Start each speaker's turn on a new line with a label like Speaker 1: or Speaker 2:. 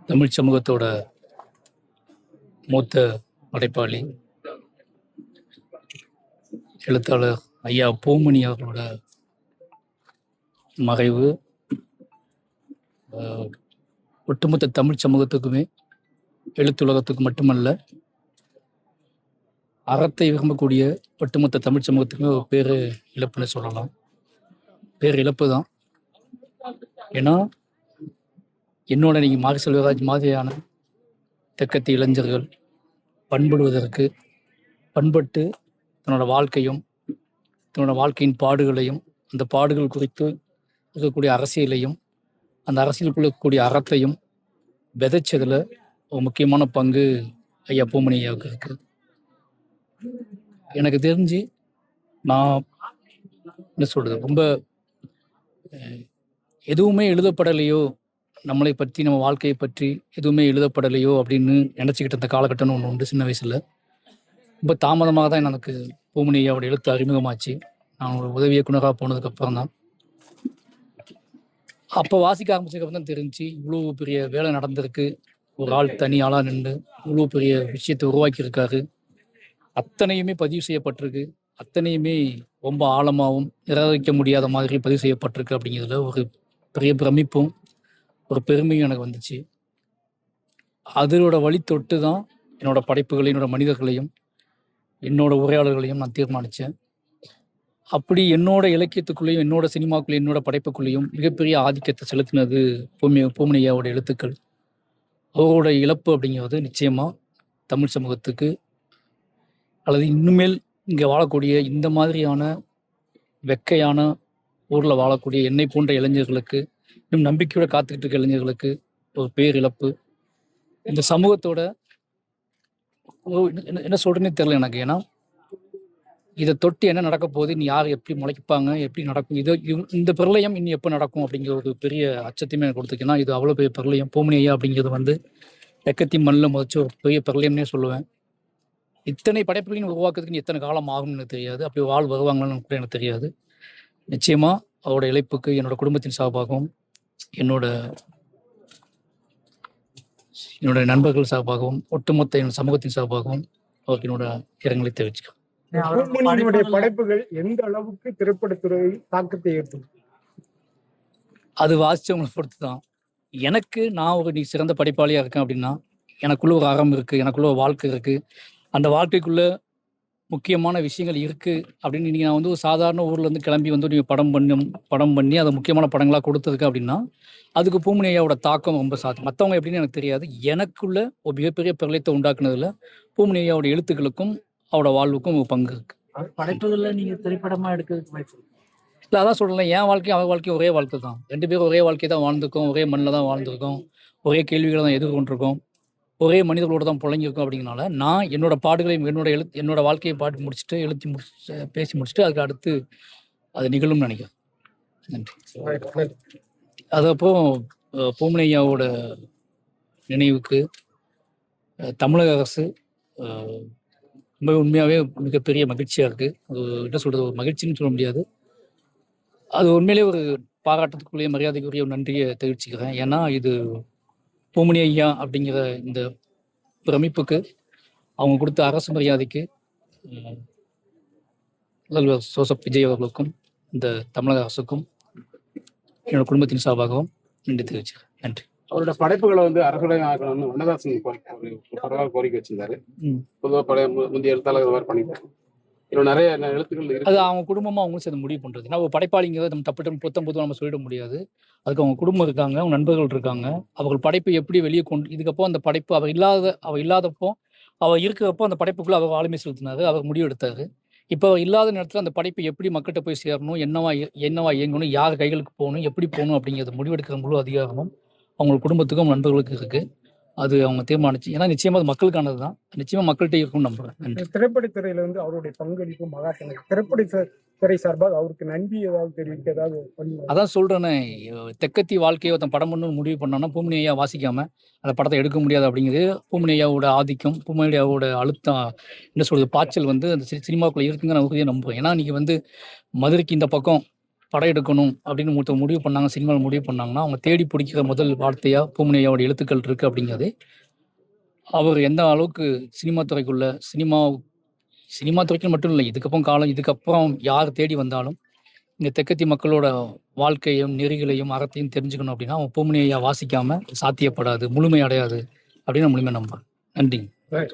Speaker 1: தமிழ் சமூகத்தோட மூத்த படைப்பாளி, எழுத்தாளர் ஐயா பூமணி அவர்களோட மறைவு ஒட்டுமொத்த தமிழ் சமூகத்துக்குமே, எழுத்துலகத்துக்கு மட்டுமல்ல, அறத்தை விரும்பக்கூடிய ஒட்டுமொத்த தமிழ் சமூகத்துக்குமே ஒரு பேர் இழப்புன்னு சொல்லலாம். பேர் இழப்பு தான். ஏன்னா என்னோட நீங்கள் மாரி செல்வராஜ் மாதிரியான தெற்கத்தி இளைஞர்கள் பண்படுவதற்கு, பண்பட்டு தன்னோட வாழ்க்கையும், தன்னோட வாழ்க்கையின் பாடுகளையும், அந்த பாடுகள் குறித்து இருக்கக்கூடிய அரசியலையும், அந்த அரசியலுக்குள்ள இருக்கக்கூடிய அறத்தையும் விதைச்சதில் ஒரு முக்கியமான பங்கு ஐயா பூமணி ஐயாவுக்கு இருக்கு. எனக்கு தெரிஞ்சு நான் என்ன சொல்றது, ரொம்ப எதுவுமே எழுதப்படலையோ, நம்மளை பற்றி, நம்ம வாழ்க்கையை பற்றி எதுவுமே எழுதப்படலையோ அப்படின்னு நினச்சிக்கிட்டு அந்த காலகட்டம்னு ஒன்று உண்டு. சின்ன வயசில் ரொம்ப தாமதமாக தான் எனக்கு பூமணி ஐயாவோட எழுத்து அறிமுகமாச்சு. நான் ஒரு உதவி இயக்குனராக போனதுக்கப்புறம் தான். அப்போ வாசிக்க ஆரம்பிச்சதுக்கப்புறம் தான் தெரிஞ்சு இவ்வளோ பெரிய வேலை நடந்திருக்கு. ஒரு ஆள் தனி ஆளாக நின்று இவ்வளோ பெரிய விஷயத்தை உருவாக்கியிருக்காரு. அத்தனையுமே பதிவு செய்யப்பட்டிருக்கு. அத்தனையுமே ரொம்ப ஆழமாகவும் நிராகரிக்க முடியாத மாதிரி பதிவு செய்யப்பட்டிருக்கு. அப்படிங்கிறதுல ஒரு பெரிய பிரமிப்பும் ஒரு பெருமையும் எனக்கு வந்துச்சு. அதோட வழி தொட்டு தான் என்னோட படைப்புகளையும், என்னோட மனிதர்களையும், என்னோட உரையாடல்களையும் நான் தீர்மானித்தேன். அப்படி என்னோட இலக்கியத்துக்குள்ளேயும், என்னோட சினிமாக்குள்ளேயும், என்னோட படைப்புக்குள்ளேயும் மிகப்பெரிய ஆதிக்கத்தை செலுத்தினது பூமணி ஐயாவோட எழுத்துக்கள். அவரோட இழப்பு அப்படிங்கிறது நிச்சயமாக தமிழ் சமூகத்துக்கு, அல்லது இன்னுமேல் இங்கே வாழக்கூடிய இந்த மாதிரியான வெக்கையான ஊரில் வாழக்கூடிய என்னை போன்ற இளைஞர்களுக்கு, இன்னும் நம்பிக்கையோட காத்துக்கிட்டு இருக்க இளைஞர்களுக்கு ஒரு பேரிழப்பு. இந்த சமூகத்தோட என்ன சொல்றேன்னே தெரியல எனக்கு. ஏன்னா இதை தொட்டு என்ன நடக்க போகுது, நீ யார் எப்படி முளைப்பாங்க, எப்படி நடக்கும், இந்த பிரளயம் இன்னும் எப்போ நடக்கும் அப்படிங்கிற ஒரு பெரிய அச்சத்தையுமே எனக்கு கொடுத்துருக்கேன்னா, இது அவ்வளோ பெரிய பிரளயம். பூமணி ஐயா அப்படிங்கிறது வந்து தெற்கத்தி மண்ணில் முதச்சு ஒரு பெரிய பிரளயம்னே சொல்லுவேன். இத்தனை படைப்புகளையும் உருவாக்குறதுக்கு எத்தனை காலம் ஆகும்னு எனக்கு தெரியாது. அப்படி வாழ் வருவாங்கன்னு கூட எனக்கு தெரியாது. நிச்சயமா அவரோட இழப்புக்கு என்னோட குடும்பத்தின் சார்பாகவும், என்னோட நண்பர்கள் சார்பாகவும், ஒட்டுமொத்த என் சமூகத்தின் சார்பாகவும் அவருக்கு என்னோட இரங்கலை தெரிவிச்சுக்கிறேன்.
Speaker 2: பூமணியினுடைய படைப்புகள் எந்த அளவுக்கு திரைப்படத்துறை தாக்கத்தை ஏற்படும்?
Speaker 1: அது வாசிச்சவங்களை பொறுத்து தான். எனக்கு நான் ஒரு சிறந்த படைப்பாளியா இருக்கேன் அப்படின்னா, எனக்குள்ள ஒரு அறம் இருக்கு, எனக்குள்ள ஒரு வாழ்க்கை இருக்கு. அந்த வாழ்க்கைக்குள்ள முக்கியமான விஷயங்கள் இருக்கு அப்படின்னு நீங்க நான் வந்து ஒரு சாதாரண ஊர்ல இருந்து கிளம்பி வந்து நீங்க படம் பண்ணி அதை முக்கியமான படங்களா கொடுத்துருக்கு அப்படின்னா, அதுக்கு பூமணி ஐயாவோட தாக்கம் ரொம்ப மற்றவங்க எப்படின்னு எனக்கு தெரியாது. எனக்குள்ள ஒரு மிகப்பெரிய பிரளயத்தை உண்டாக்குனதுல பூமணி ஐயாவோட எழுத்துக்களுக்கும் அவரோட வாழ்வுக்கும் ஒரு பங்கு இருக்கு.
Speaker 3: படைப்புகள்ல நீங்க திரைப்படமா எடுக்கிறதுக்கு வாய்ப்பு
Speaker 1: இல்லை, அதான் சொல்லலாம். என் வாழ்க்கையும் அவன் வாழ்க்கையும் ஒரே வாழ்க்கை தான். 2 பேரும் ஒரே வாழ்க்கை தான் வாழ்ந்துருக்கோம், ஒரே மண்ணில் தான் வாழ்ந்துருக்கோம், ஒரே கேள்விகளை தான் எதிர்கொண்டிருக்கோம், ஒரே மனிதர்களோட தான் புழங்கியிருக்கோம். அப்படிங்கிறனால நான் என்னோட பாடுகளையும் என்னோட வாழ்க்கையை பாட்டு முடிச்சுட்டு பேசி முடிச்சுட்டு அதுக்கு அடுத்து அது நிகழும்னு நினைக்கிறேன். நன்றி. அதப்போ பூமணி ஐயாவோட நினைவுக்கு தமிழக அரசு ரொம்ப உண்மையாகவே மிகப்பெரிய மகிழ்ச்சியாக இருக்குது. என்ன சொல்கிறது, ஒரு மகிழ்ச்சின்னு சொல்ல முடியாது. அது உண்மையிலே ஒரு பாராட்டத்துக்குரிய, மரியாதைக்குரிய ஒரு நன்றியை தெரிவிச்சுக்கிறேன். ஏன்னா இது பூமணி ஐயா அப்படிங்கிற இந்த பிரமிப்புக்கு, அவங்க கொடுத்த அரசு மரியாதைக்கு முதல்வர் ஜோசப் விஜய் அவர்களுக்கும், இந்த தமிழக அரசுக்கும், என்னோட குடும்பத்தின் சார்பாகவும் நன்றி தெரிவிச்சுக்கிறேன். நன்றி.
Speaker 4: அவரோட படைப்புகளை வந்து அரசுடைய ஆக்கணும்னு வண்ணதாசன் கோரிக்கை வச்சிருந்தாரு. பொதுவாக முந்தைய எழுத்தாளர் மாதிரி பண்ணிட்டாரு. இன்னும் நிறைய எழுத்துக்கள் இருக்கு.
Speaker 1: அது அவங்க குடும்பமா அவங்க சேர்ந்து முடிவு பண்றது. ஏன்னா ஒரு படைப்பாளிங்கிறத நம்ம புத்தம் நம்ம சொல்லிட முடியாது. அதுக்கு அவங்க குடும்பம் இருக்காங்க, அவங்க நண்பர்கள் இருக்காங்க. அவர்கள் படைப்பை எப்படி வெளியே இதுக்கப்போ அந்த படைப்பு அவ இல்லாதப்போ, அவர் இருக்கிறப்போ அந்த படைப்புக்குள்ள அவர் ஆளுமை செலுத்தினாரு, அவர் முடிவு எடுத்தாரு. இப்போ இல்லாத நேரத்தில் அந்த படைப்பு எப்படி மக்கள்கிட்ட போய் சேரணும், என்னவா இயங்கணும், யார் கைகளுக்கு போகணும், எப்படி போகணும் அப்படிங்கிறது முடிவெடுக்கிற முழு அதிகாரமும் அவங்க குடும்பத்துக்கும் நண்பர்களுக்கு இருக்கு. அது அவங்க தீர்மானிச்சு. ஏன்னா நிச்சயமா அது மக்களுக்கானது தான். நிச்சயமா மக்கள்கிட்ட இருக்கும்னு நம்புறேன்.
Speaker 2: திரைப்படத்துறையில வந்து அவருடைய பங்களிப்பு மகாசங்க. திரைப்படத்துறை சார்பாக அவருக்கு நன்றி ஏதாவது தெரிவிக்க ஏதாவது?
Speaker 1: அதான் சொல்றேனே, தெற்கத்தி வாழ்க்கையை ஒருத்தன் படம் பண்ணணும்னு முடிவு பண்ணோம்னா பூமணி ஐயா வாசிக்காம அந்த படத்தை எடுக்க முடியாது. அப்படிங்கிறது பூமணி ஐயாவோட ஆதிக்கம், பூமணி ஐயாவோட அழுத்தம், என்ன சொல்றது, பாய்ச்சல் வந்து அந்த சினிமாக்குள்ள இருக்குங்க நான் உறுதியாக நம்புவேன். ஏன்னா நீங்க வந்து மதுரைக்கு இந்த பக்கம் படையெடுக்கணும் அப்படின்னு ஒருத்தர் முடிவு பண்ணாங்க, சினிமாவில் முடிவு பண்ணாங்கன்னா, அவங்க தேடி பிடிக்கிற முதல் வார்த்தையா பூமணி ஐயாவோட எழுத்துக்கள் இருக்குது அப்படிங்கிறது அவர் எந்த அளவுக்கு சினிமா துறைக்குள்ள சினிமா துறைக்கு மட்டும் இல்லை, இதுக்கப்புறம் யார் தேடி வந்தாலும் இந்த தெற்கத்தி மக்களோட வாழ்க்கையும் நெறிகளையும் அறத்தையும் தெரிஞ்சுக்கணும் அப்படின்னா அவன் பூமணி ஐயா வாசிக்காம சாத்தியப்படாது, முழுமை அடையாது அப்படின்னு நான் முழுமை நம்புறேன். நன்றி.
Speaker 2: Right.